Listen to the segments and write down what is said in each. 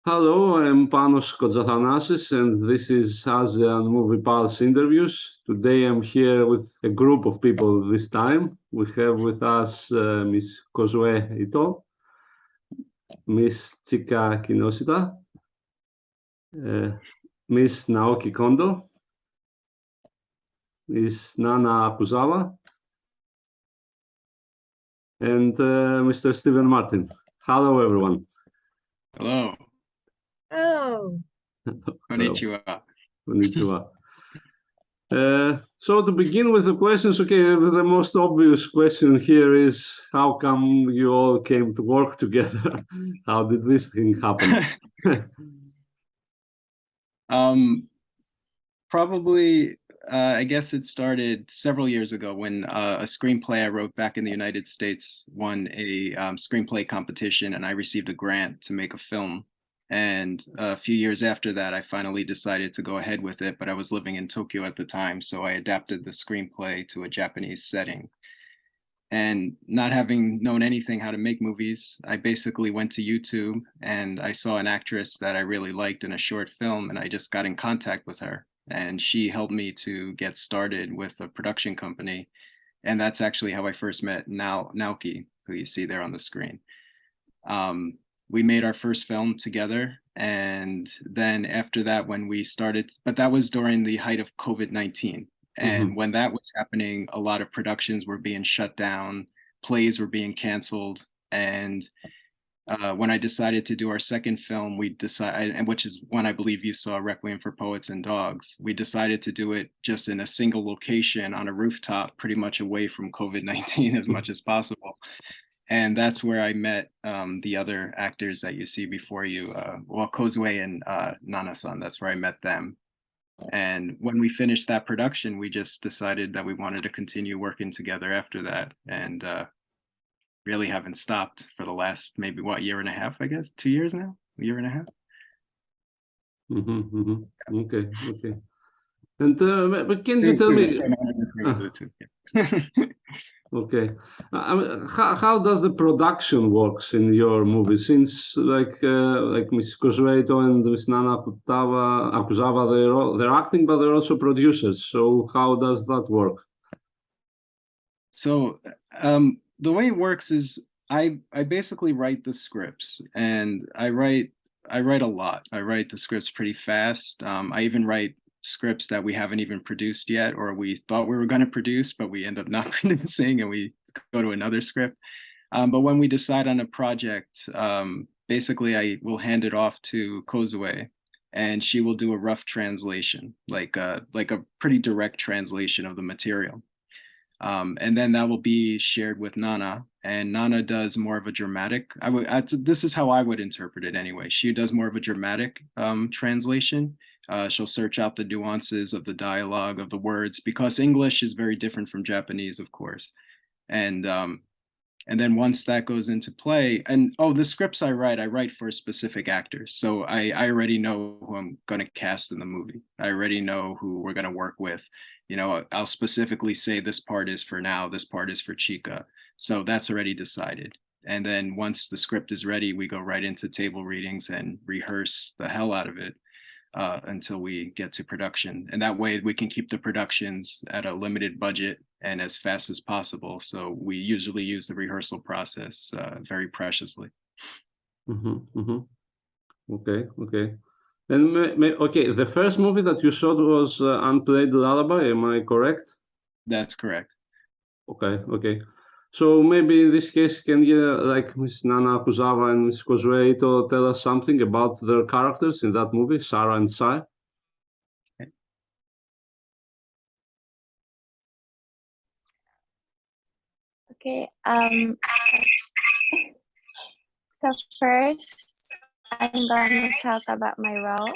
Hello, I'm Panos Kotzathanasis, and this is ASEAN Movie Pulse Interviews. Today I'm here with a group of people this time. We have with us Miss Kozue Ito, Miss Chika Kinoshita, Miss Naoki Kondo, Miss Nana Akuzawa, and Mr. Stephen Martin. Hello, everyone. Hello. Oh, Konnichiwa. Konnichiwa. So to begin with the questions, the most obvious question here is how come you all came to work together? How did this thing happen? Probably, I guess it started several years ago when a screenplay I wrote back in the United States won a screenplay competition, and I received a grant to make a film. And a few years after that, I finally decided to go ahead with it, but I was living in Tokyo at the time, so I adapted the screenplay to a Japanese setting. And not having known anything how to make movies, I basically went to YouTube and I saw an actress that I really liked in a short film, and I just got in contact with her. And she helped me to get started with a production company. And that's actually how I first met Naoki, who you see there on the screen. We made our first film together. And then after that, when we started, but that was during the height of COVID-19. And when that was happening, a lot of productions were being shut down, plays were being canceled. And when I decided to do our second film, we decided, and which is when I believe you saw Requiem for Poets and Dogs, we decided to do it just in a single location on a rooftop, pretty much away from COVID-19 as much as possible. And that's where I met the other actors that you see before you, Kozue and Nana-san, that's where I met them. And when we finished that production, we just decided that we wanted to continue working together after that, and really haven't stopped for the last maybe year and a half, I guess, 2 years now, a year and a half. Okay. And but can you tell me? Okay, how does the production works in your movie? Since like Miss Kozue and Miss Nana Akuzawa, they're acting, but they're also producers. So how does that work? So the way it works is I basically write the scripts, and I write a lot. I write the scripts pretty fast. I even write scripts that we haven't even produced yet, or we thought we were going to produce, but we end up not producing, and we go to another script. But when we decide on a project, basically I will hand it off to Kozue, and she will do a rough translation, like a pretty direct translation of the material. And then that will be shared with Nana, and Nana does more of a dramatic, this is how I would interpret it anyway. She does more of a dramatic translation. She'll search out the nuances of the dialogue, of the words, because English is very different from Japanese, of course. And then once that goes into play, and the scripts I write for specific actors. So I already know who I'm going to cast in the movie. I already know who we're going to work with. You know, I'll specifically say this part is for Nao, this part is for Chika. So that's already decided. And then once the script is ready, we go right into table readings and rehearse the hell out of it until we get to production. And that way we can keep the productions at a limited budget and as fast as possible. So we usually use the rehearsal process very preciously. Okay. And the first movie that you shot was Unplayed Lullaby, am I correct? That's correct. Okay. So maybe in this case, can you, like Miss Nana Akuzawa and Miss Kozue Ito, tell us something about their characters in that movie, Sarah and Sai? okay. So first, I'm going to talk about my role.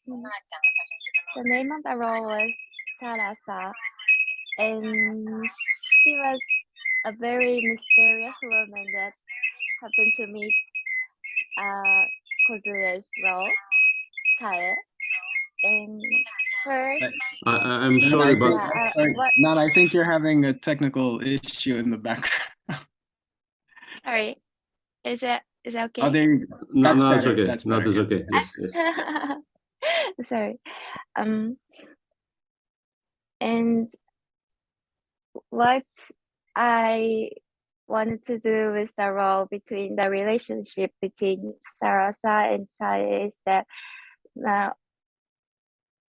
The name of the role was Sarasa, and she was a very mysterious woman that happened to meet Kozue's role, Sae. And first, I'm sorry, but Nana, I think you're having a technical issue in the background. Sorry, is it Is that Oh, okay? there you go. No, That's no, it's better. okay. That's No, better. it's Yeah. okay. Yes, yes. Sorry. And what I wanted to do with the role between the relationship between Sarasa and Sae is that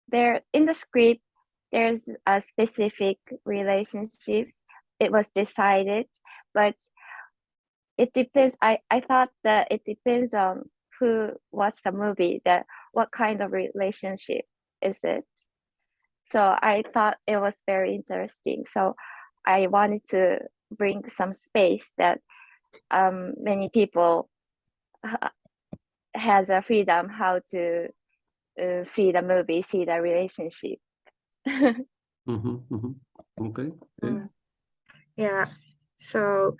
there in the script there's a specific relationship. It was decided, but it depends. I thought that it depends on who watched the movie, that what kind of relationship is it. So I thought it was very interesting. So I wanted to bring some space that many people has a freedom how to see the movie, see the relationship. Okay. Yeah. So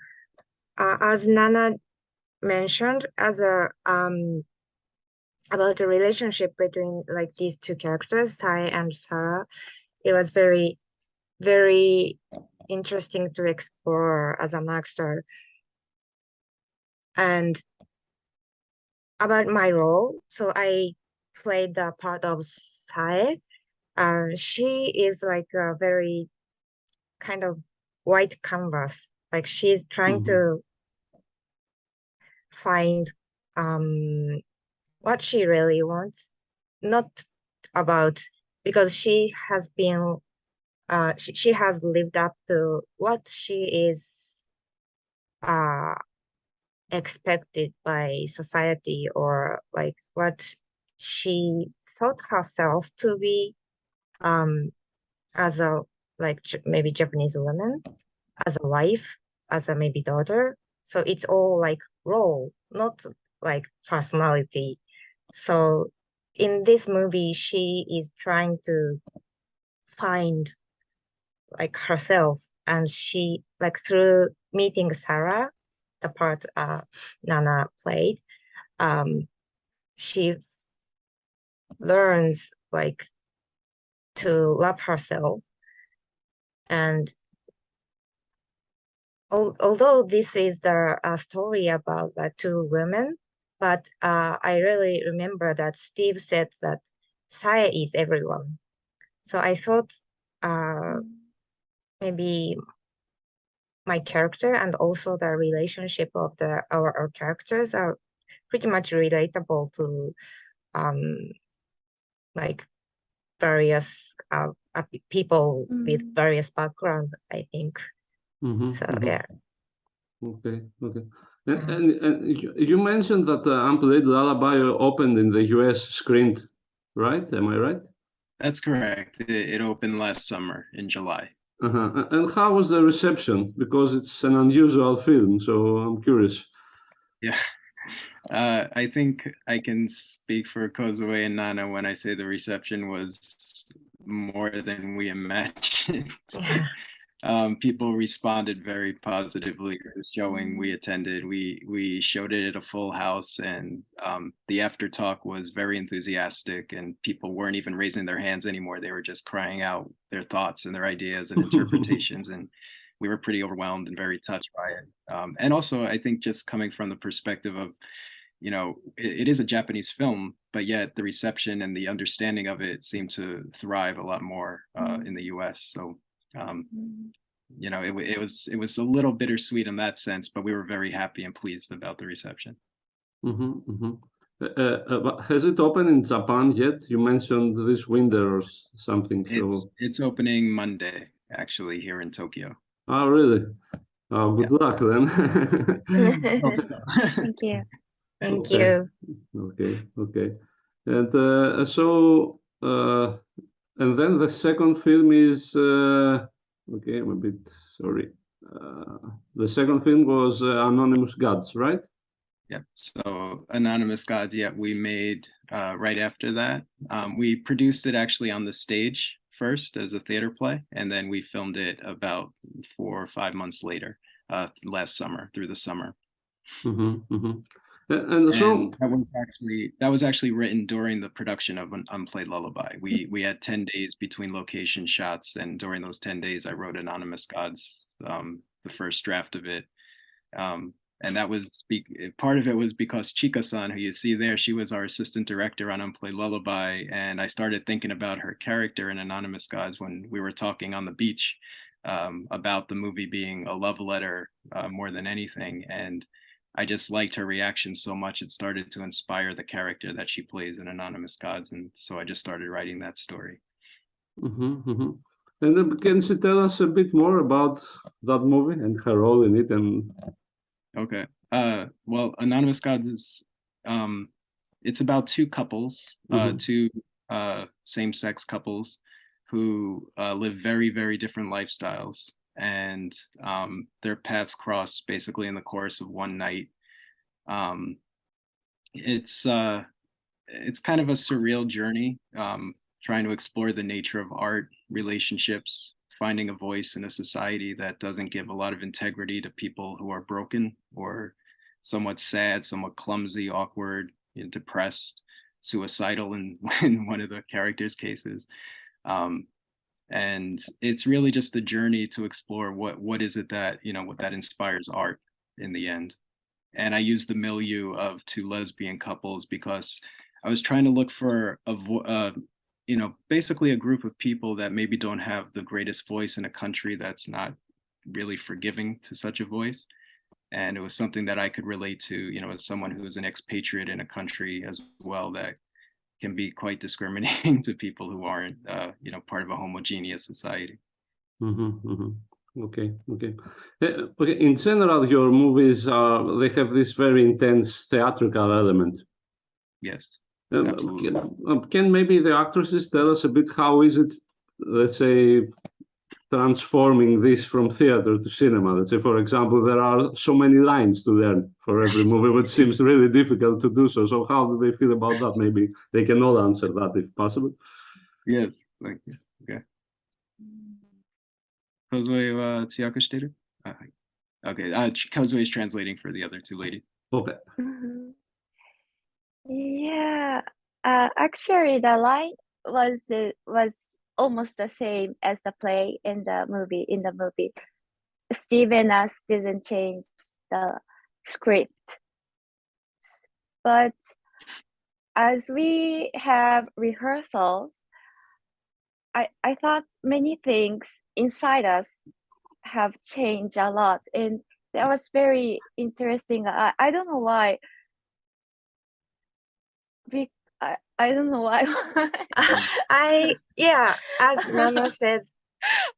as Nana mentioned, as a about the relationship between like these two characters, Sae and Sarah, it was very, very interesting to explore as an actor. And about my role, so I played the part of Sae. She is like a very kind of white canvas. Like she's trying to find what she really wants, not about because she has been she has lived up to what she is expected by society, or like what she thought herself to be as a like maybe Japanese woman, as a wife, as a maybe daughter. So it's all like role, not like personality. So in this movie, she is trying to find like herself, and she like through meeting Sarah, the part Nana played, she learns like to love herself. And although this is the story about the two women, but I really remember that Steve said that Saya is everyone. So I thought maybe my character and also the relationship of our characters are pretty much relatable to like various people with various backgrounds, I think. So yeah. Okay. And you mentioned that Unplayed Lullaby opened in the US screened, right? Am I right? That's correct. It opened last summer in July. And how was the reception? Because it's an unusual film, so I'm curious. Yeah. I think I can speak for Kozue and Nana when I say the reception was more than we imagined. People responded very positively to the showing we attended. We showed it at a full house, and the after talk was very enthusiastic, and people weren't even raising their hands anymore. They were just crying out their thoughts and their ideas and interpretations, and we were pretty overwhelmed and very touched by it. And also, I think just coming from the perspective of, you know, it is a Japanese film, but yet the reception and the understanding of it seemed to thrive a lot more in the US. So you know, it was a little bittersweet in that sense, but we were very happy and pleased about the reception. Has it opened in Japan yet? You mentioned this winter or something. So it's opening Monday, actually, here in Tokyo. Oh, really? Oh, good luck then. Thank you. Thank you. Okay. And and then the second film is okay. I'm a bit sorry. The second film was Anonymous Gods, right? Yeah. So Anonymous Gods, yeah, we made right after that. We produced it actually on the stage first as a theater play, and then we filmed it about 4 or 5 months later, last summer, through the summer. And so that was actually written during the production of Unplayed Lullaby. We had 10 days between location shots, and during those 10 days, I wrote Anonymous Gods, the first draft of it. And that was part of it was because Chika-san, who you see there, she was our assistant director on Unplayed Lullaby, and I started thinking about her character in Anonymous Gods when we were talking on the beach about the movie being a love letter more than anything. And I just liked her reaction so much, it started to inspire the character that she plays in Anonymous Gods, and so I just started writing that story. And then can you tell us a bit more about that movie and her role in it? And okay, well, Anonymous Gods is it's about two couples, two same-sex couples who live very, very different lifestyles, and their paths cross basically in the course of one night. It's kind of a surreal journey, trying to explore the nature of art, relationships, finding a voice in a society that doesn't give a lot of integrity to people who are broken or somewhat sad, somewhat clumsy, awkward, depressed, suicidal in one of the characters' cases. And it's really just a journey to explore what is it that, what that inspires art in the end. And I used the milieu of two lesbian couples because I was trying to look for basically a group of people that maybe don't have the greatest voice in a country that's not really forgiving to such a voice. And it was something that I could relate to, as someone who is an expatriate in a country as well that can be quite discriminating to people who aren't, part of a homogeneous society. Okay. In general, your movies they have this very intense theatrical element. Yes, absolutely. Can maybe the actresses tell us a bit how is it, let's say, transforming this from theater to cinema? Let's say, for example, there are so many lines to learn for every movie, which seems really difficult to do so. So how do they feel about that? Maybe they can all answer that if possible. Yes, thank you. Okay. Kozue, tsuyaku shiteru? Okay, Kozue is translating for the other two ladies. Okay. Yeah, actually, the line was almost the same as the play in the movie. Steven us didn't change the script, but as we have rehearsals, I thought many things inside us have changed a lot, and that was very interesting. I don't know why. I don't know why. As Nana said,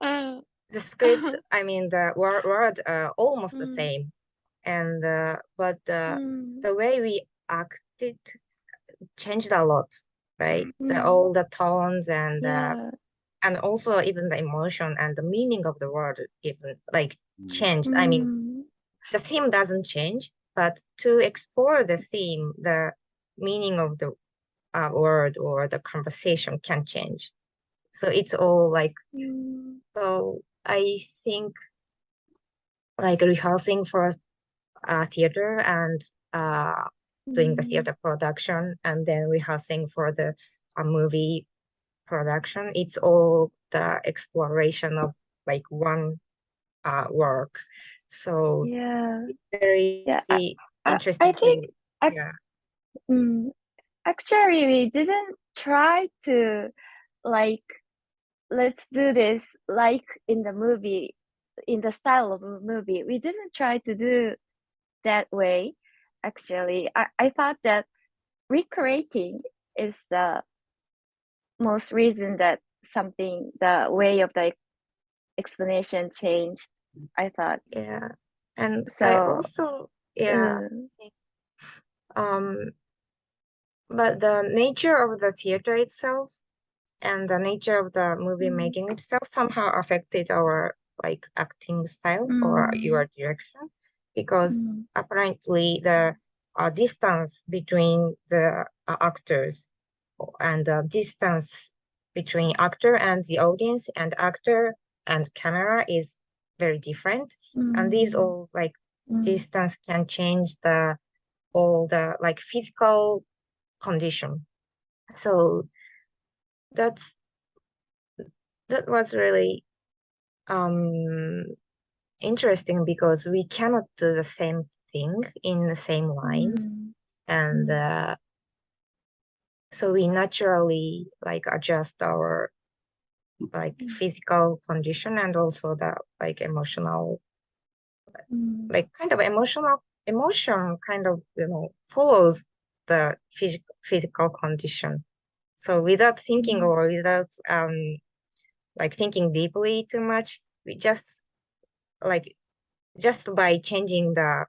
the script, I mean the word almost the same, and but the way we acted changed a lot, right? All the tones and also even the emotion and the meaning of the word even like changed. I mean, the theme doesn't change, but to explore the theme, the meaning of the word or the conversation can change. So it's all like, so I think like rehearsing for theater and doing the theater production and then rehearsing for the movie production, it's all the exploration of like one work. So it's very interesting. I think actually we didn't try to like let's do this like in the movie, in the style of a movie. We didn't try to do that way. Actually, I thought that recreating is the most reason that the way of the explanation changed. I thought. Yeah, and so I also but the nature of the theater itself and the nature of the movie making itself somehow affected our like acting style or your direction, because apparently the distance between the actors and the distance between actor and the audience and actor and camera is very different, and these all like distance can change all the like physical condition. So that was really interesting because we cannot do the same thing in the same lines. Mm. And so we naturally like adjust our like physical condition and also the like emotional, Mm. like kind of emotion kind of, follows the physical condition. So without thinking or without like thinking deeply too much, we just by changing the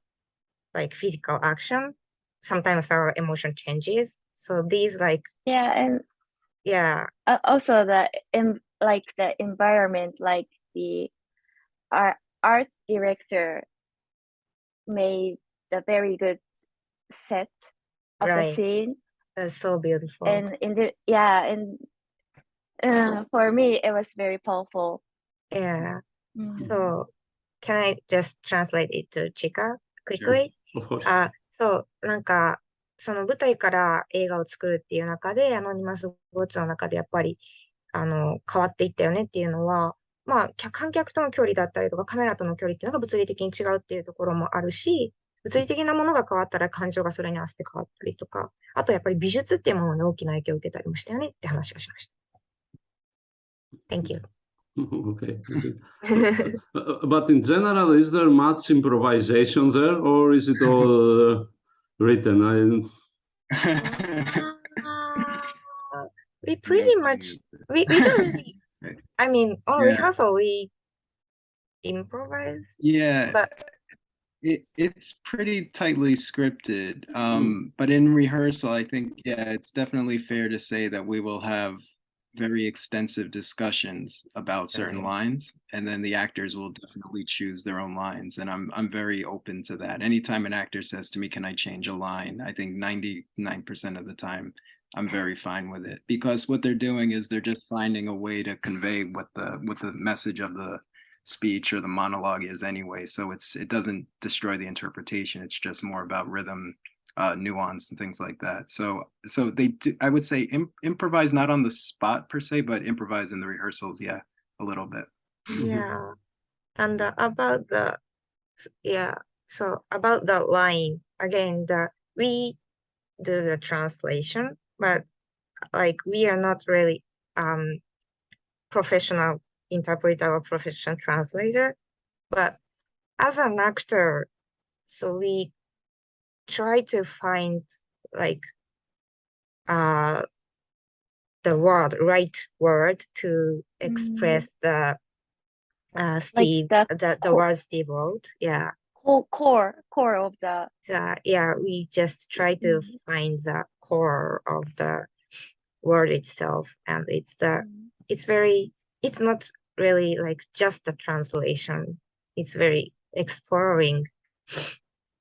like physical action, sometimes our emotion changes. So these like, Yeah, and yeah, also like the environment, like the art director made a very good set of the right. scene, That's so beautiful. and for me it was very powerful. Yeah. Mm. So can I just translate it to Chika quickly? Of course. そう、なんか、その舞台から映画を作るっていう中で、アノニマス・ゴッツの中でやっぱり、変わっていったよねっていうのは、まあ、観客との距離だったりとか、カメラとの距離っていうのが物理的に違うっていうところもあるし、物理的なものが変わったら感情がそれに合わせて変わったりとか、あとやっぱり美術っていうものに大きな影響を受けたりもしたよねって話をしました。Thank you. Okay. But in general, is there much improvisation there, or is it all written? We pretty much, we don't really, I mean, on rehearsal, we improvise. Yeah, but it's pretty tightly scripted. But in rehearsal, I think, yeah, it's definitely fair to say that we will have very extensive discussions about certain lines, and then the actors will definitely choose their own lines. And I'm very open to that. Anytime an actor says to me, "Can I change a line?" I think 99% of the time I'm very fine with it, because what they're doing is they're just finding a way to convey what the message of the speech or the monologue is anyway. So it doesn't destroy the interpretation. It's just more about rhythm, nuance and things like that. So they do, I would say improvise not on the spot per se, but improvise in the rehearsals, yeah, a little bit. yeah, and about the so about the line again, we do the translation, but like we are not really professional interpreter or professional translator, but as an actor, so we try to find like the right word to express the Steve, like the word Steve wrote. Yeah. core of the Yeah, we just try to find the core of the word itself, and it's not really like just the translation. It's very exploring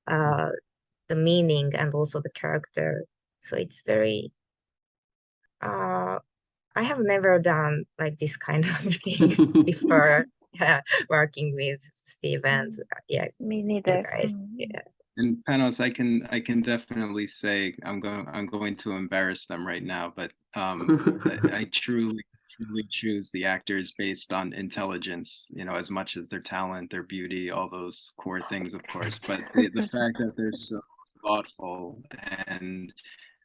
the meaning and also the character. So it's very I have never done like this kind of thing before, working with Steve and me neither. you guys. Yeah. And Panos, I can definitely say I'm going to embarrass them right now, but I truly choose the actors based on intelligence, as much as their talent, their beauty, all those core things, of course. But the fact that they're so thoughtful, and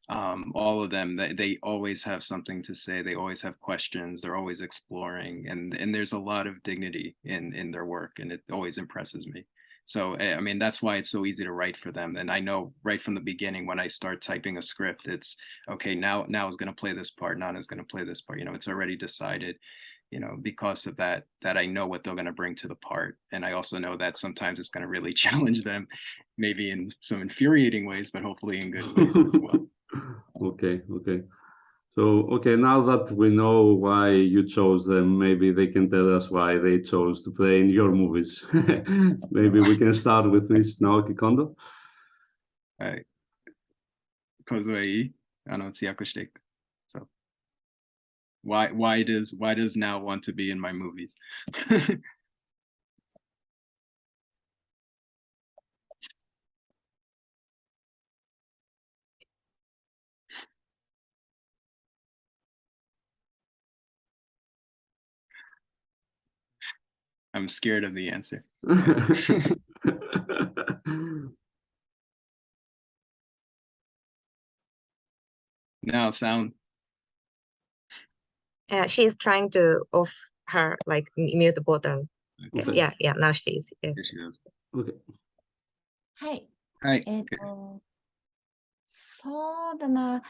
all of them, they always have something to say. They always have questions. They're always exploring, and there's a lot of dignity in their work, and it always impresses me. So, I mean, that's why it's so easy to write for them. And I know right from the beginning, when I start typing a script, it's okay, now is going to play this part, Nana's going to play this part. It's already decided, because of that I know what they're going to bring to the part. And I also know that sometimes it's going to really challenge them, maybe in some infuriating ways, but hopefully in good ways as well. Okay. So, now that we know why you chose them, maybe they can tell us why they chose to play in your movies. Maybe we can start with Miss Naoki Kondo. Kozue, 通訳していく. So, why does Now want to be in my movies? I'm scared of the answer. Now sound. She's trying to off her like mute button. Okay. Yeah, now she's. Yeah. Here she is. Okay. はい。Hi. そうだな。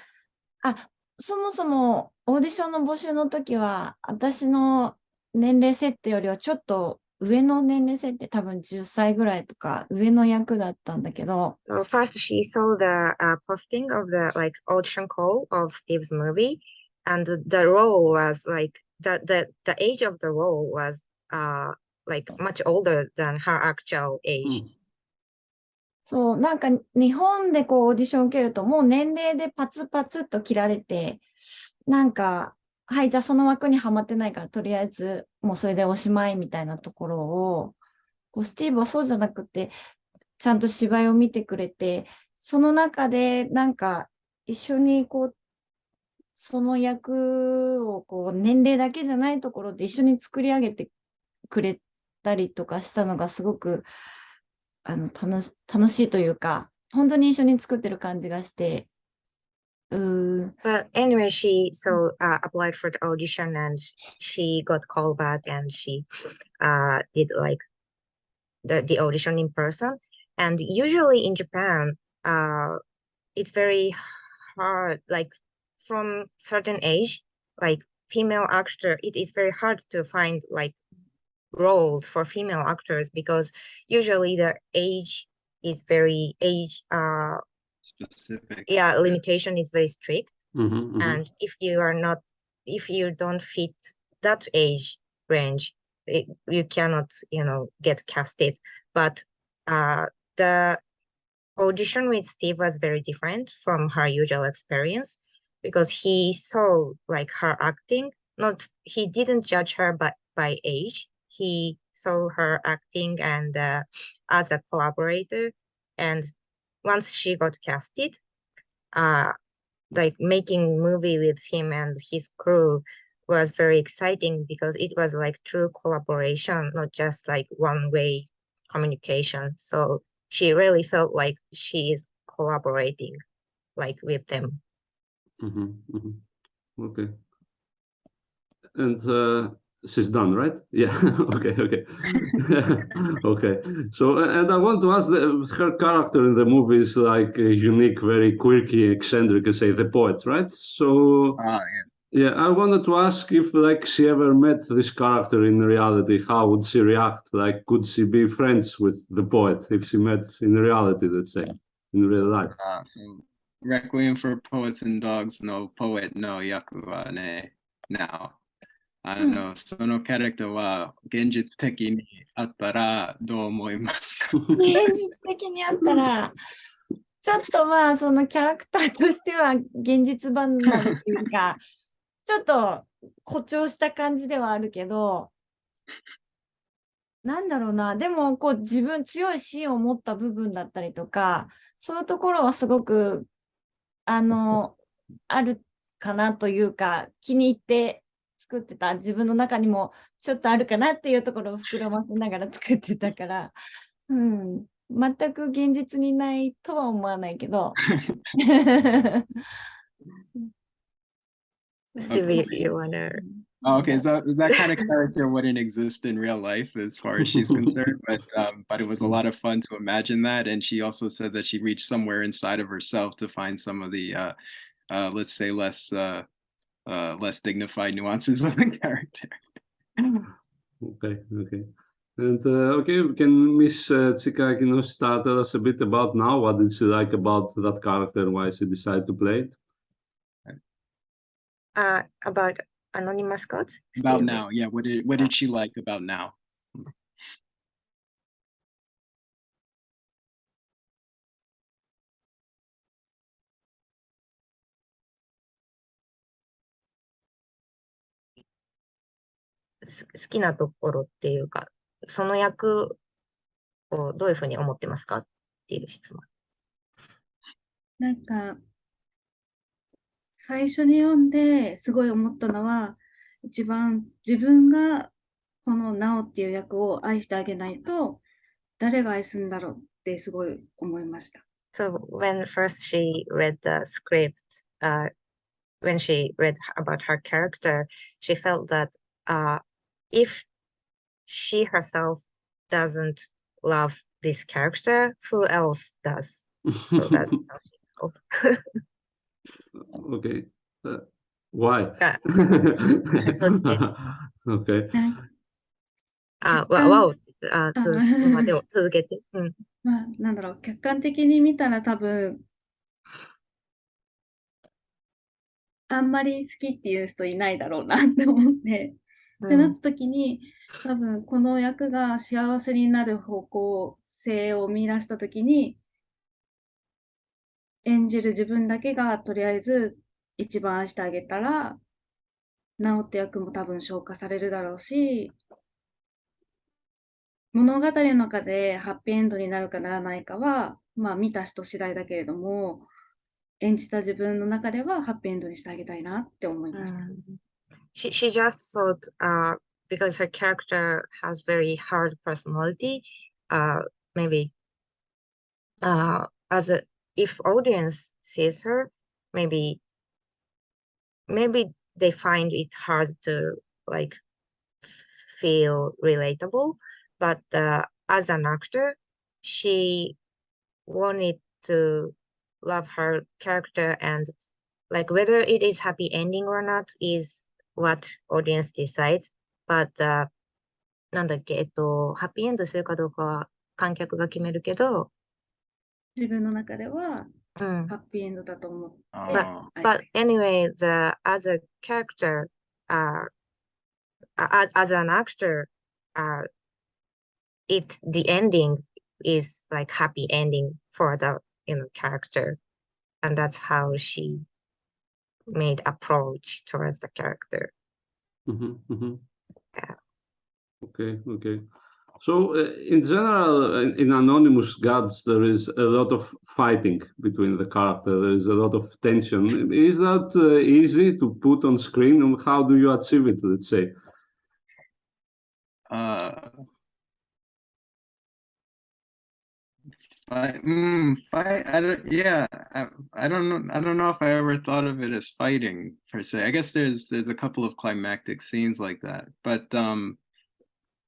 そもそもオーディションの募集の時は、私の年齢設定よりはちょっと上の年齢設定、多分10歳ぐらいとか上の役だったんだけど、So first, she saw the posting of the like audition call of Steve's movie, and the role was like the age of the role was like much older than her actual age. そう、なんか日本でこうオーディション受けるともう年齢でパツパツっと切られて、なんか、はい、じゃあその枠にはまってないからとりあえずもうそれでおしまいみたいなところを、こうスティーブはそうじゃなくて、ちゃんと芝居を見てくれて、その中でなんか一緒にこう、その役をこう年齢だけじゃないところで一緒に作り上げてくれたりとかしたのがすごく楽しいというか、本当に一緒に作ってる感じがして、But anyway, she applied for the audition and she got called back and she did like the audition in person. And usually in Japan, it's very hard, like from certain age, like female actor, it is very hard to find like roles for female actors because usually the age is very Specific. yeah, limitation is very strict. Mm-hmm, mm-hmm. And if you don't fit that age range, you cannot, get casted. But the audition with Steve was very different from her usual experience because he saw like her acting. He didn't judge her by age. He saw her acting and as a collaborator. And once she got casted, like making movie with him and his crew was very exciting because it was like true collaboration, not just like one-way communication. So she really felt like she is collaborating like with them. Mm-hmm, mm-hmm. Okay. And she's done, right? Yeah. Okay. Okay. So, and I want to ask, her character in the movie is like unique, very quirky, eccentric, you say, the poet, right? So, yeah, I wanted to ask if like she ever met this character in reality, how would she react? Like, could she be friends with the poet if she met in reality, let's say, in real life? So Requiem for Poets and Dogs no poet no yaku wa ne now. そのキャラクターは現実的にあったらどう思いますか？現実的にあったら、ちょっとまあそのキャラクターとしては現実離れというか、ちょっと誇張した感じではあるけど、なんだろうな、でもこう自分強い芯を持った部分だったりとか、そういうところはすごくあるかなというか、気に入って作ってた、自分の中にもちょっとあるかなっていうところを膨らませながら作ってたから、全く現実にないとは思わないけど。Steve, you wanna? Okay, so that kind of character wouldn't exist in real life as far as she's concerned, but it was a lot of fun to imagine that. And she also said that she reached somewhere inside of herself to find some of the, let's say, less dignified nuances of the character. Okay. And can Miss Chika Kinoshita tell us a bit about now? What did she like about that character and why she decided to play it? About Anonymous Gods? About Steve? now, yeah. What did she like about now? His 好きなところっていうか、その役をどういうふうに思ってますかっていう質問。なんか最初に読んですごい思ったのは、一番自分がこのナオっていう役を愛してあげないと誰が愛するんだろうってすごい思いました。So when first she read the script, when she read about her character, she felt that if she herself doesn't love this character, who else does? So that's how she felt. Okay. Why? Okay. わお、どうしまあ、でも続けて。まあ、なんだろう、客観的に見たら多分、あんまり好きっていう人いないだろうなって思って、ってなった時に、多分この役が幸せになる方向性を見出した時に、演じる自分だけがとりあえず一番愛してあげたら、ナオって役も多分消化されるだろうし、物語の中でハッピーエンドになるかならないかは、まあ見た人次第だけれども、演じた自分の中ではハッピーエンドにしてあげたいなって思いました。She just thought, because her character has very hard personality, maybe if audience sees her, maybe they find it hard to like feel relatable, but as an actor, she wanted to love her character, and like whether it is happy ending or not is what audience decides, but なんだっけ、ハッピーエンドするかどうかは観客が決めるけど、自分の中ではハッピーエンドだと思って。But anyway, as a character, as an actor, the ending is like happy ending for the character, and that's how she made approach towards the character. Yeah. Okay. So in general, in Anonymous Gods, there is a lot of fighting between the characters. There is a lot of tension. Is that easy to put on screen, and how do you achieve it, let's say? I don't know if I ever thought of it as fighting per se. I guess there's a couple of climactic scenes like that, but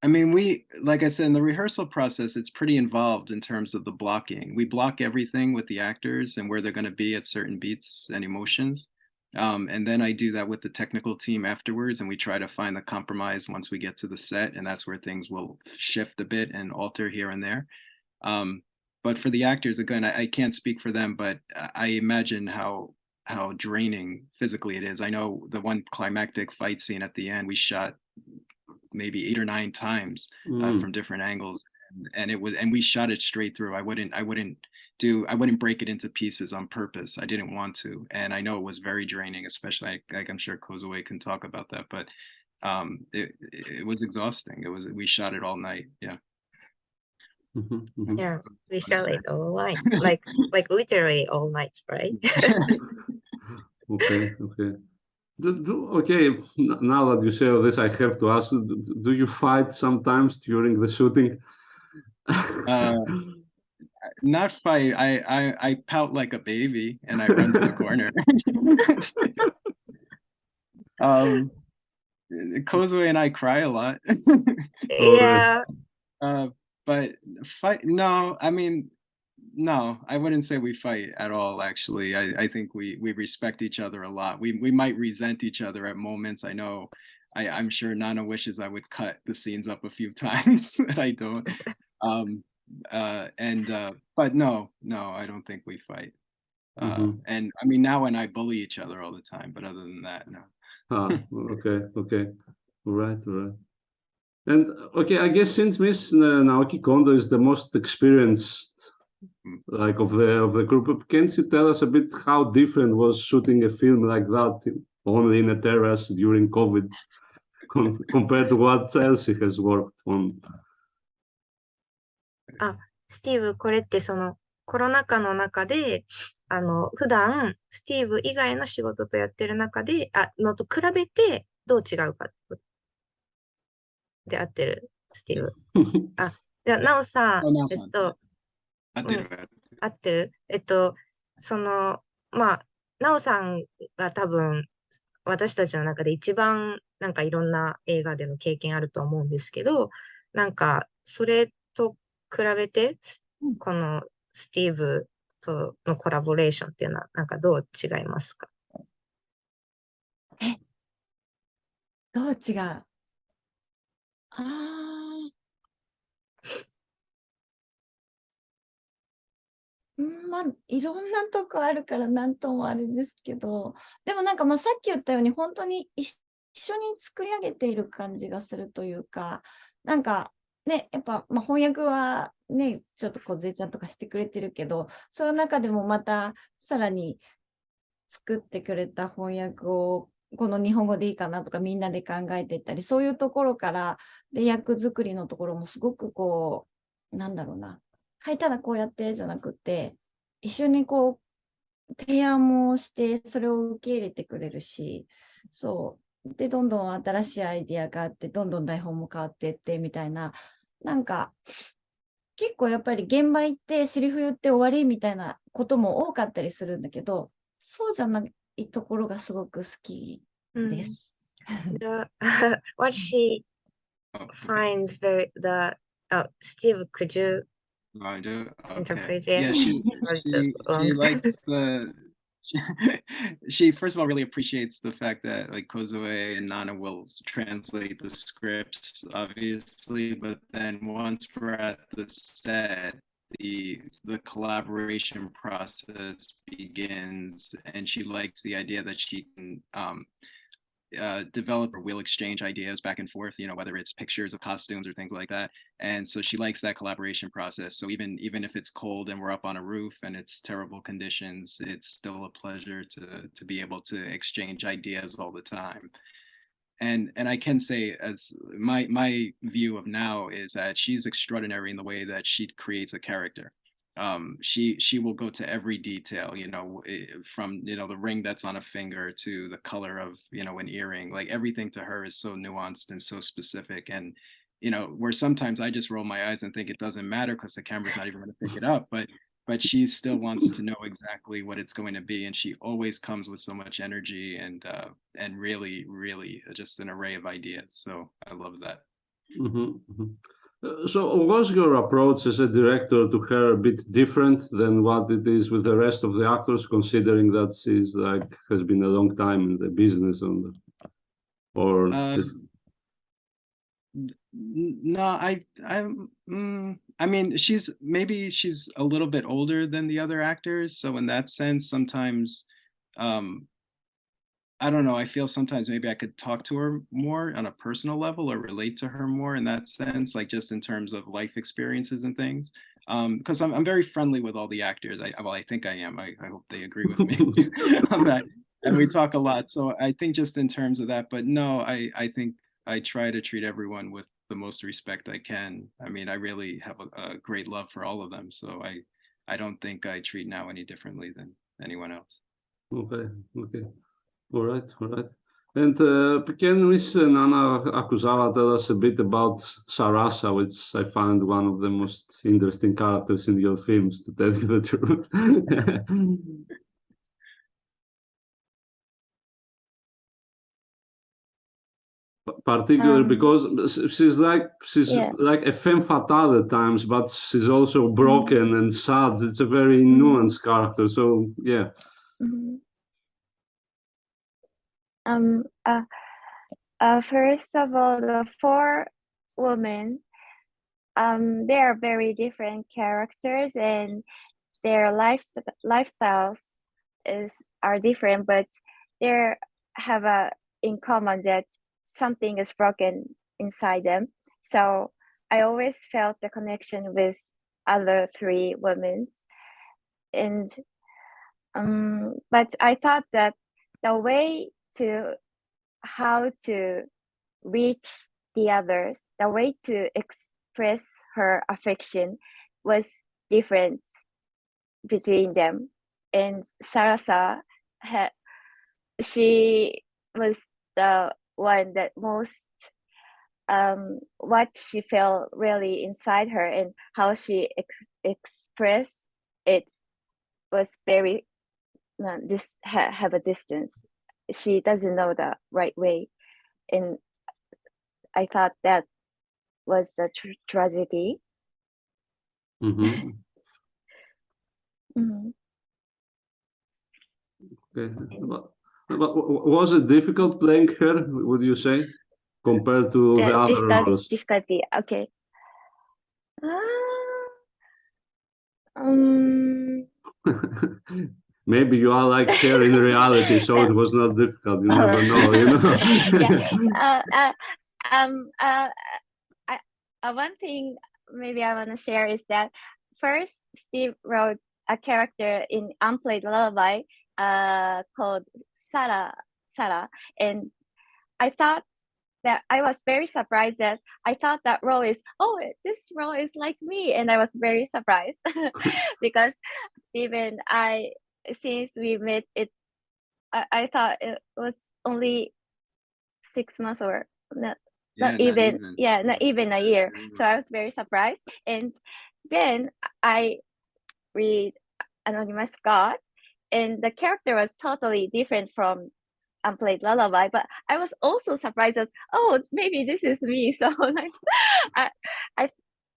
I mean, like I said, in the rehearsal process, it's pretty involved in terms of the blocking. We block everything with the actors and where they're going to be at certain beats and emotions. And then I do that with the technical team afterwards, and we try to find the compromise once we get to the set, and that's where things will shift a bit and alter here and there. But for the actors, again, I can't speak for them, but I imagine how draining physically it is. I know the one climactic fight scene at the end, we shot maybe 8 or 9 times from different angles, and we shot it straight through. I wouldn't break it into pieces on purpose. I didn't want to, and I know it was very draining, especially like I'm sure Kozue can talk about that, but it was exhausting. We shot it all night. Yeah. Yeah, we shot it all night, like literally all night, right? Okay. Okay, now that you say all this, I have to ask, do you fight sometimes during the shooting? Not fight. I pout like a baby and I run to the corner. Kozue and I cry a lot. Yeah. But fight, no, I mean, no, I wouldn't say we fight at all, actually. I think we respect each other a lot. We might resent each other at moments. I know, I'm sure Nana wishes I would cut the scenes up a few times, and I don't. But no, I don't think we fight. And I mean, now and I bully each other all the time, but other than that, no. Okay. All right. And okay, I guess since Miss Naoki Kondo is the most experienced, like of the group, can you tell us a bit how different was shooting a film like that only in a terrace during COVID compared to what else he has worked on? スティーブ、これってそのコロナ禍の中で、普段スティーブ以外の仕事とやってる中で、のと比べてどう違うかで合ってる、スティーブ。じゃあ、ナオさん、合ってる。その、まあ、なおさんが多分私たちの中で一番なんかいろんな映画での経験あると思うんですけど、なんかそれと比べて、このスティーブとのコラボレーションっていうのはなんかどう違いますか？どう違う？ああ、まあ、いろんなとこあるからなんともあれですけど、でもなんかまあさっき言ったように本当に一緒に作り上げている感じがするというか、なんかね、やっぱ、まあ、翻訳はね、ちょっと梢ちゃんとかしてくれてるけど、その中でもまたさらに作ってくれた翻訳をこの日本語でいいかなとかみんなで考えていったり、そういうところからで役作りのところもすごくこう、なんだろうな、はい、ただこうやってじゃなくて、一緒にこう提案もしてそれを受け入れてくれるし、そうでどんどん新しいアイディアがあって、どんどん台本も変わっていってみたいな、なんか結構やっぱり現場行ってセリフ言って終わりみたいなことも多かったりするんだけど、そうじゃないところがすごく好きです。What she Oh, okay. finds Steve, could you I do. Okay. interpret Yeah, it? she Long. likes the she first of all really appreciates the fact that like Kozue and Nana will translate the scripts, obviously, but then once we're at the set, the collaboration process begins, and she likes the idea that she can develop or will exchange ideas back and forth, you know, whether it's pictures of costumes or things like that. And so she likes that collaboration process. So even if it's cold and we're up on a roof and it's terrible conditions, it's still a pleasure to be able to exchange ideas all the time. And I can say, as my view of now is that she's extraordinary in the way that she creates a character. She will go to every detail, you know, from, you know, the ring that's on a finger to the color of, you know, an earring. Like everything to her is so nuanced and so specific. And, you know, where sometimes I just roll my eyes and think it doesn't matter because the camera's not even going to pick it up, but she still wants to know exactly what it's going to be, and she always comes with so much energy and really just an array of ideas. So I love that. So was your approach as a director to her a bit different than what it is with the rest of the actors, considering that she's like has been a long time in the business or no, I mean, maybe she's a little bit older than the other actors, so in that sense, sometimes, I don't know, I feel sometimes maybe I could talk to her more on a personal level or relate to her more in that sense, like just in terms of life experiences and things. Because I'm very friendly with all the actors. I think I am. I hope they agree with me on that. And we talk a lot. So I think just in terms of that, but no, I think I try to treat everyone with the most respect I can. I mean, I really have a great love for all of them. So I don't think I treat now any differently than anyone else. Okay. All right. And can Miss Nana Akuzawa tell us a bit about Sarasa, which I find one of the most interesting characters in your films, to tell you the truth. Particularly because she's like a femme fatale at times, but she's also broken and sad. It's a very nuanced character. So yeah. First of all, the four women, they are very different characters, and their lifestyles are different, but they have in common that something is broken inside them. So I always felt the connection with other three women, and but I thought that the way to how to reach the others, the way to express her affection was different between them. And Sarasa, she was the one that most what she felt really inside her and how she expressed it was very have a distance. She doesn't know the right way, and I thought that was the tragedy. Mm-hmm. Mm-hmm. Okay. But was it difficult playing her, would you say, compared to the other roles? Difficulty. Okay. Um. Maybe you are like her in reality, so it was not difficult. You never know, you know. Yeah. One thing maybe I want to share is that first Steve wrote a character in Unplayed Lullaby called Sarah, and I thought that I was very surprised that I thought that role is, oh, this role is like me, and I was very surprised because Steve and I, since we met, I thought it was only 6 months or not. Not even a year. So I was very surprised. And then I read Anonymous God, and the character was totally different from Unplayed Lullaby. But I was also surprised that, oh, maybe this is me. So like,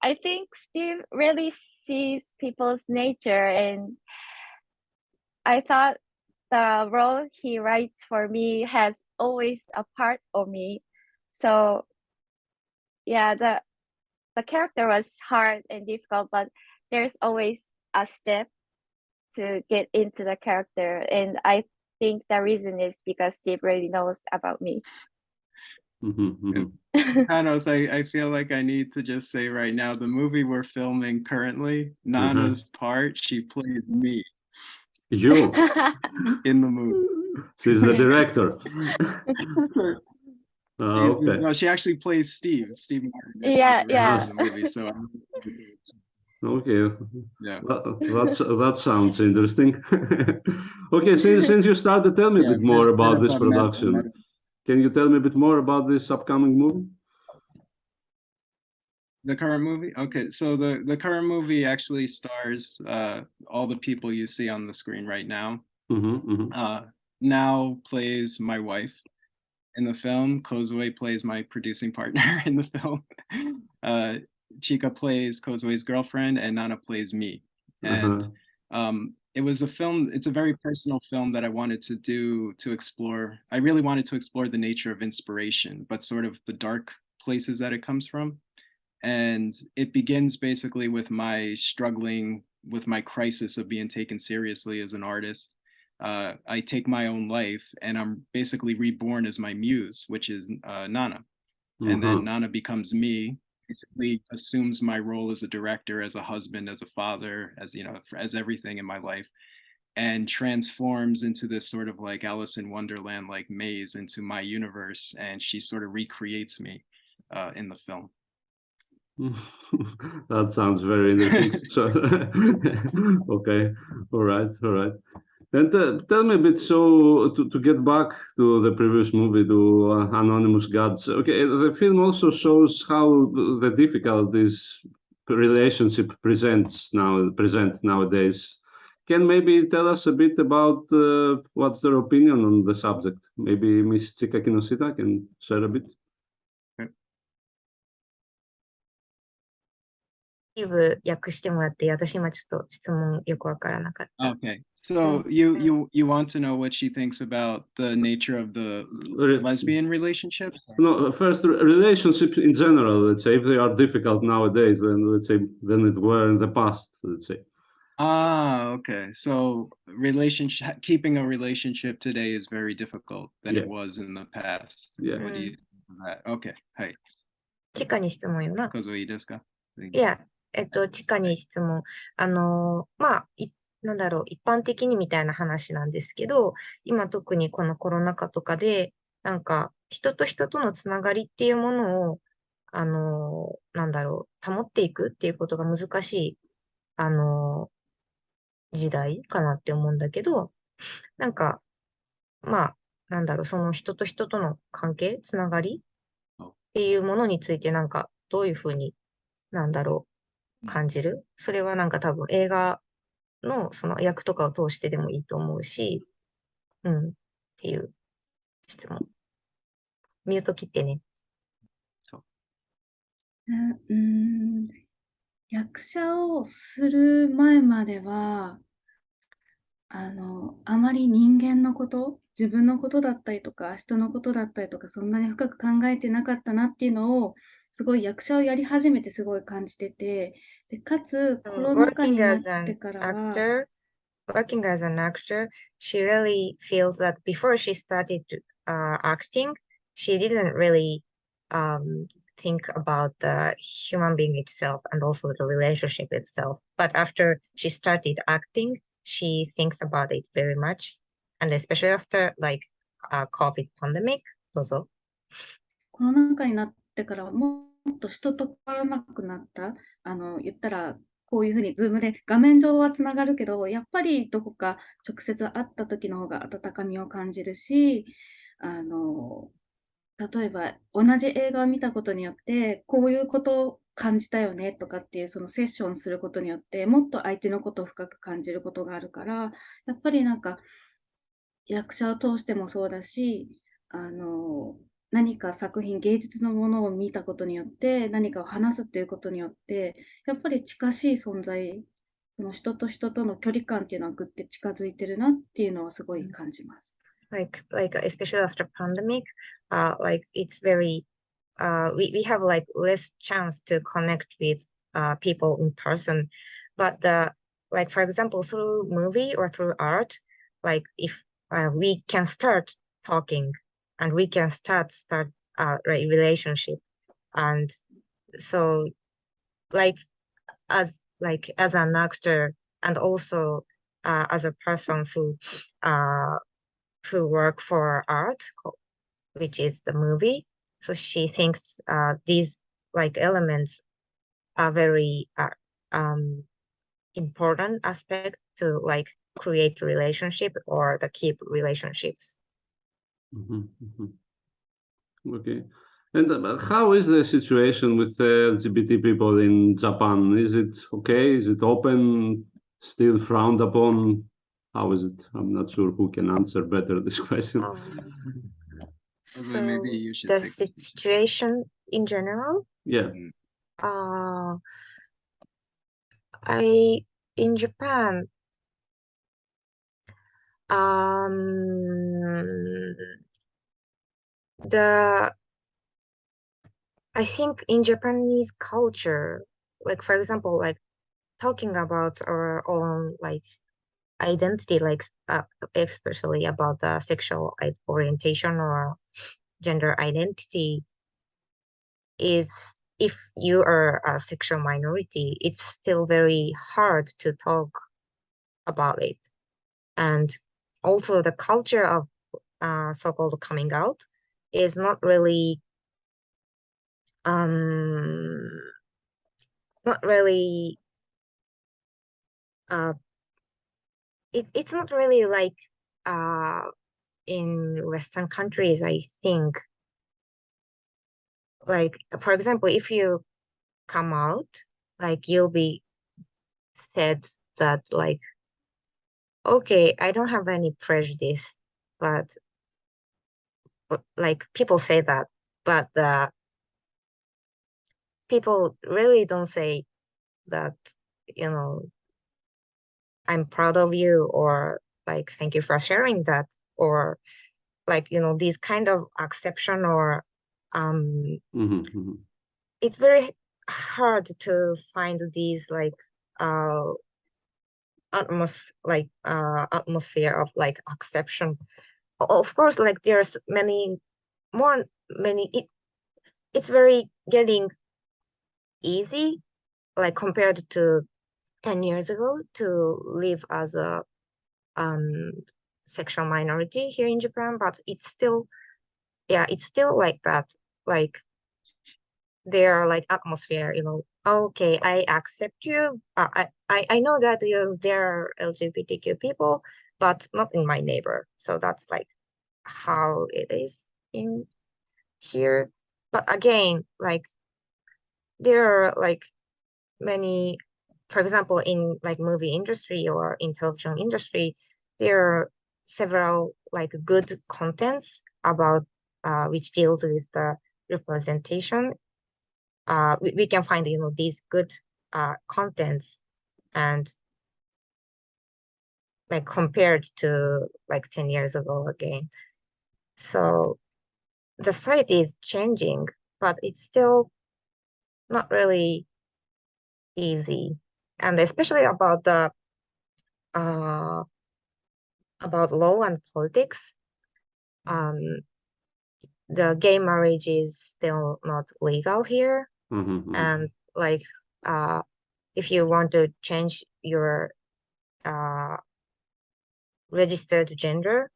I think Steve really sees people's nature, and I thought the role he writes for me has always a part of me. So yeah, the character was hard and difficult, but there's always a step to get into the character, and I think the reason is because Steve really knows about me. Panos, I feel like I need to just say right now, the movie we're filming currently, Nana's part, she plays me. You? In the movie. She's the director. Okay. No, she actually plays Steve Martin. Yeah. In the movie, so okay. Yeah. That sounds interesting. Okay, since you started, tell me a bit more about this production. Can you tell me a bit more about this upcoming movie? The current movie? Okay, so the current movie actually stars all the people you see on the screen right now. Now plays my wife in the film. Kozue plays my producing partner in the film. Chika plays Kozue's girlfriend, and Nana plays me. And it was a film, it's a very personal film that I wanted to do to explore. I really wanted to explore the nature of inspiration, but sort of the dark places that it comes from. And it begins basically with my struggling with my crisis of being taken seriously as an artist. I take my own life, and I'm basically reborn as my muse, which is Nana. And then Nana becomes me, basically assumes my role as a director, as a husband, as a father, as, you know, as everything in my life, and transforms into this sort of like Alice in Wonderland like maze into my universe, and she sort of recreates me in the film. That sounds very interesting. So, okay, all right. And tell me a bit, so to get back to the previous movie, to Anonymous Gods. Okay, the film also shows how the difficult this relationship present nowadays. Can maybe tell us a bit about what's their opinion on the subject? Maybe Miss Chika Kinoshita can share a bit.訳してもらって、私今ちょっと質問よくわからなかった。Okay, so you want to know what she thinks about the nature of the lesbian relationships? No, first relationships in general. Let's say if they are difficult nowadays, then let's say than it were in the past. Let's say. Okay. So keeping a relationship today is very difficult than it was in the past. Yeah. What do you think of that? Okay. はい。チカに質問よな。Kozueいいですか？いや、チカに質問。まあ、なんだろう、一般的にみたいな話なんですけど、今特にこのコロナ禍とかで、なんか、人と人とのつながりっていうものを、なんだろう、保っていくっていうことが難しい、時代かなって思うんだけど、なんか、まあ、なんだろう、その人と人との関係、つながりっていうものについて、なんか、どういうふうに、なんだろう、感じる？それはなんか多分映画のその役とかを通してでもいいと思うし、っていう質問。ミュート切ってね。役者をする前までは、あまり人間のこと、自分のことだったりとか、人のことだったりとか、そんなに深く考えてなかったなっていうのを、すごい役者をやり始めてすごい感じてて、で、かつ、コロナ禍 Working になっ as an てからは、 working as an actor, she really feels that before she started acting, she didn't really think about the human being itself and also the relationship itself. But after she started acting, she thinks about it very much. And especially after like COVID pandemic, どうぞ。コロナ禍になってからもっと人と変わらなくなった。言ったら、こういうふうにズームで画面上はつながるけど、やっぱりどこか直接会った時の方が温かみを感じるし、例えば同じ映画を見たことによって、こういうことを感じたよねとかっていうそのセッションすることによって、もっと相手のことを深く感じることがあるから、やっぱりなんか役者を通してもそうだし、何か作品、芸術のものを見たことによって、何かを話すっていうことによって、やっぱり近しい存在、その人と人との距離感っていうのはぐって近づいてるなっていうのはすごい感じます。Like especially after pandemic, like it's very we have like less chance to connect with people in person. But like for example, through movie or through art, like if we can start talking and we can start relationship. And so like as an actor and also as a person who work for art, which is the movie. So she thinks these like elements are very important aspect to like create relationship or the keep relationships. Okay. And how is the situation with the LGBT people in Japan? Is it okay? Is it open? Still frowned upon? How is it? I'm not sure who can answer better this question. Kozue, maybe you should the take this. situation in general, Yeah. in Japan, I think in Japanese culture, like for example, like talking about our own like identity, like especially about the sexual orientation or gender identity, is if you are a sexual minority, it's still very hard to talk about it. And also the culture of so-called coming out is not really it's not really like in Western countries, I think. Like for example, if you come out, like you'll be said that like, okay, I don't have any prejudice, but like people say that, but people really don't say that, you know, I'm proud of you, or like thank you for sharing that, or like, you know, these kind of acceptance or it's very hard to find these like atmosphere of like acceptance. Of course, like there's it's very getting easy, like compared to 10 years ago, to live as a sexual minority here in Japan, but it's still like that. Like there are like atmosphere, you know, okay, I accept you. I know that there are LGBTQ people, but not in my neighbor. So that's like how it is in here. But again, like there are like many for example, in like movie industry or in television industry, there are several like good contents about which deals with the representation. We can find, you know, these good contents and like compared to like 10 years ago again. So the site is changing, but it's still not really easy. And especially about the about law and politics, the gay marriage is still not legal here. Mhm. And like if you want to change your registered gender,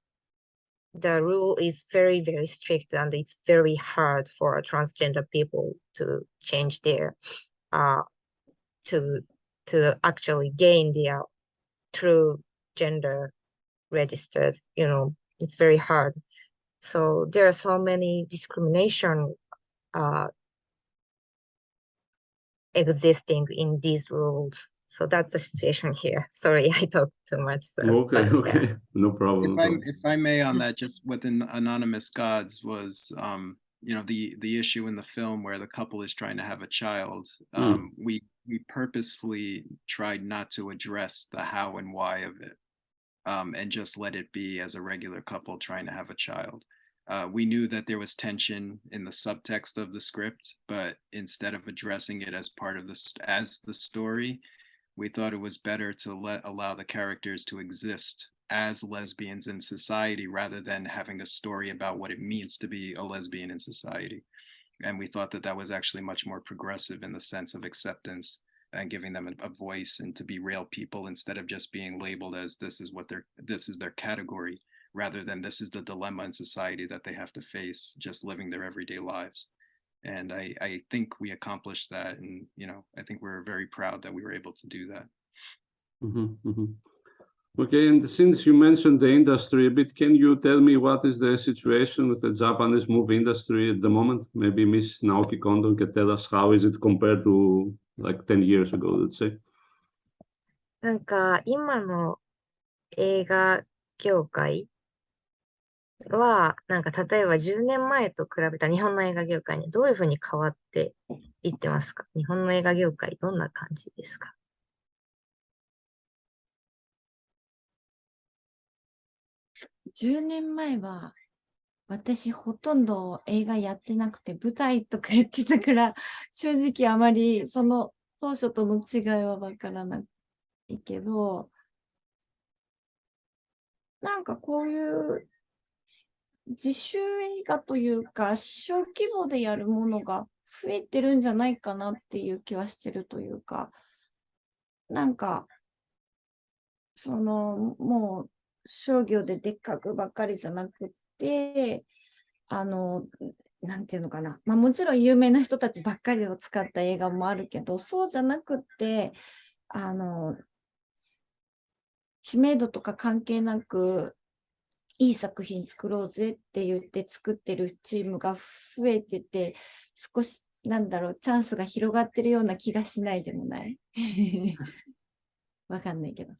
the rule is very, very strict, and it's very hard for transgender people to change their to actually gain their true gender registered, you know, it's very hard. So there are so many discrimination existing in these rules. So that's the situation here. Sorry, I talked too much. So, Okay, but, yeah. okay, no problem. If I may on that, just within Anonymous Gods was you know, the issue in the film where the couple is trying to have a child. We purposefully tried not to address the how and why of it, and just let it be as a regular couple trying to have a child. We knew that there was tension in the subtext of the script, but instead of addressing it as part of the story, we thought it was better to allow the characters to exist as lesbians in society rather than having a story about what it means to be a lesbian in society. And we thought that that was actually much more progressive in the sense of acceptance and giving them a voice and to be real people instead of just being labeled as this is their category, rather than this is the dilemma in society that they have to face just living their everyday lives. And I think we accomplished that, and you know, I think we're very proud that we were able to do that. Okay, and since you mentioned the industry a bit, can you tell me what is the situation with the Japanese movie industry at the moment? Maybe Miss Naoki Kondo can tell us how is it compared to like 10 years ago, let's say. なんか今の映画業界は、なんか例えば10年前と比べた日本の映画業界にどういうふうに変わっていってますか？日本の映画業界どんな感じですか10年前は私ほとんど映画やってなくて舞台とかやってたから正直あまりその当初との違いはわからないけど、なんかこういう自主映画というか小規模でやるものが増えてるんじゃないかなっていう気はしてるというか、なんかそのもう商業ででっかくばっかりじゃなくて、なんていうのかな、まあもちろん有名な人たちばっかりを使った映画もあるけど、そうじゃなくて、知名度とか関係なく、いい作品作ろうぜって言って作ってるチームが増えてて、少し、なんだろう、チャンスが広がってるような気がしないでもない。わかんないけど。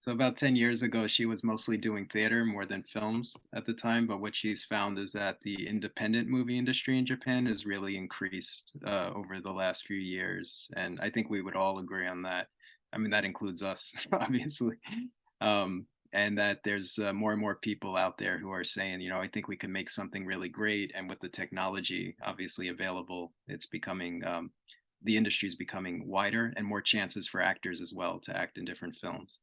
So about 10 years ago, she was mostly doing theater more than films at the time. But what she's found is that the independent movie industry in Japan has really increased over the last few years. And I think we would all agree on that. I mean, that includes us, obviously. And that there's more and more people out there who are saying, you know, I think we can make something really great. And with the technology obviously available, it's becoming, the industry is becoming wider and more chances for actors as well to act in different films.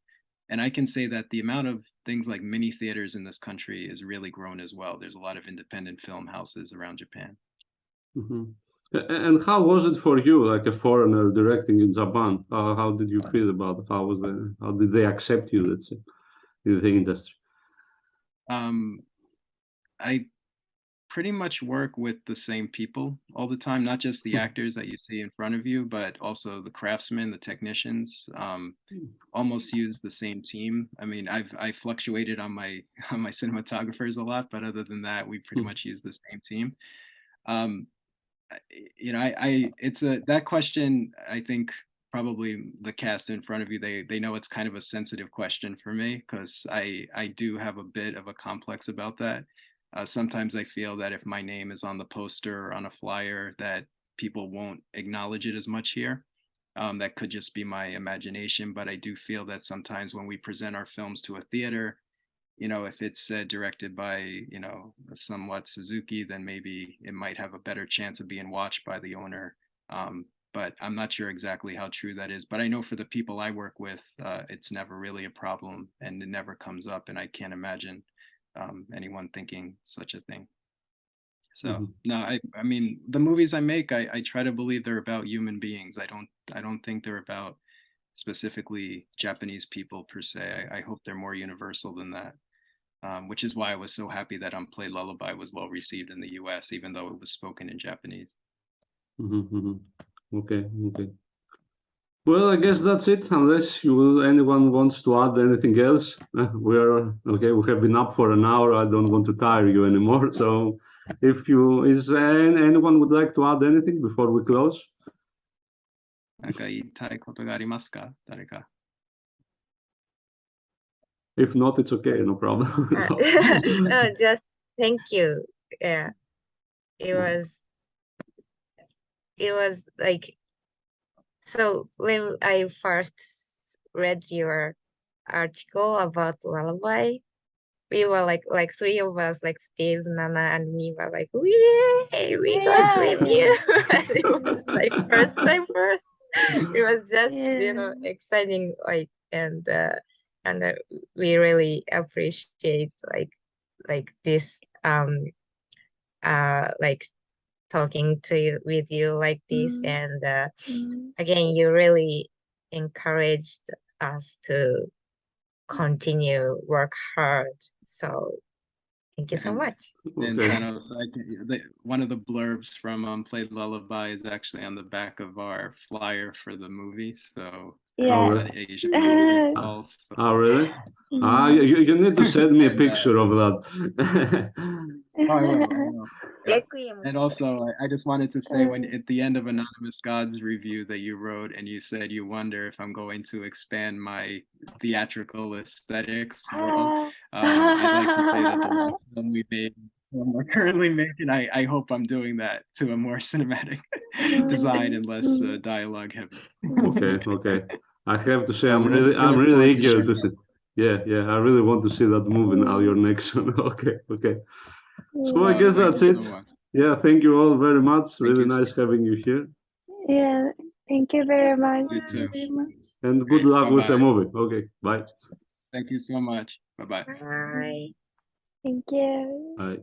And I can say that the amount of things like mini theaters in this country is really grown as well. There's a lot of independent film houses around Japan. And how was it for you, like a foreigner directing in Japan? How did you feel about it? How did they accept you, let's say, in the industry? I pretty much work with the same people all the time, not just the actors that you see in front of you, but also the craftsmen, the technicians, almost use the same team. I mean, I fluctuated on my cinematographers a lot, but other than that, we pretty much use the same team. You know, it's that question, I think probably the cast in front of you, they know it's kind of a sensitive question for me, because I do have a bit of a complex about that. Sometimes I feel that if my name is on the poster or on a flyer, that people won't acknowledge it as much here. That could just be my imagination, but I do feel that sometimes when we present our films to a theater, if it's directed by, somewhat Suzuki, then maybe it might have a better chance of being watched by the owner. But I'm not sure exactly how true that is. But I know for the people I work with, it's never really a problem, and it never comes up, and I can't imagine anyone thinking such a thing. So no, I mean, the movies I make, I try to believe they're about human beings. I don't think they're about specifically Japanese people per se. I hope they're more universal than that. Which is why I was so happy that Unplayed Lullaby was well received in the US, even though it was spoken in Japanese. Okay. Well, I guess that's it, unless anyone wants to add anything else. We're okay. We have been up for an hour. I don't want to tire you anymore. So, anyone would like to add anything before we close? なんか言いたいことがありますか、誰か。If not, it's okay. No problem. No, just thank you. Yeah, it was like, so when I first read your article about Lullaby, we were like three of us, like Steve, Nana, and me were like, yay, we got review. And it was like first time first. It was just, exciting, like, and we really appreciate like this like talking to you with you like this, and again, you really encouraged us to continue work hard. So thank you so much. And Panos, one of the blurbs from Unplayed Lullaby is actually on the back of our flyer for the movie. So Asian movie calls. Oh, really? You need to send me a picture of that. I will. Requiem. And also, I just wanted to say, when at the end of Anonymous Gods review that you wrote, and you said you wonder if I'm going to expand my theatrical aesthetics world, I'd like to say that the last film we made, we're currently making, I hope I'm doing that to a more cinematic design and less dialogue heavy. Okay. I have to say, I'm really eager to see. Yeah, I really want to see that movie now. Your next one. Okay. So I guess that's it. Yeah, thank you all very much. Really nice having you here. Yeah, thank you very much. You too. And good luck with the movie. Okay, bye. Thank you so much. Bye-bye. Bye. Thank you. Bye.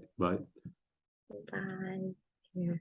Bye.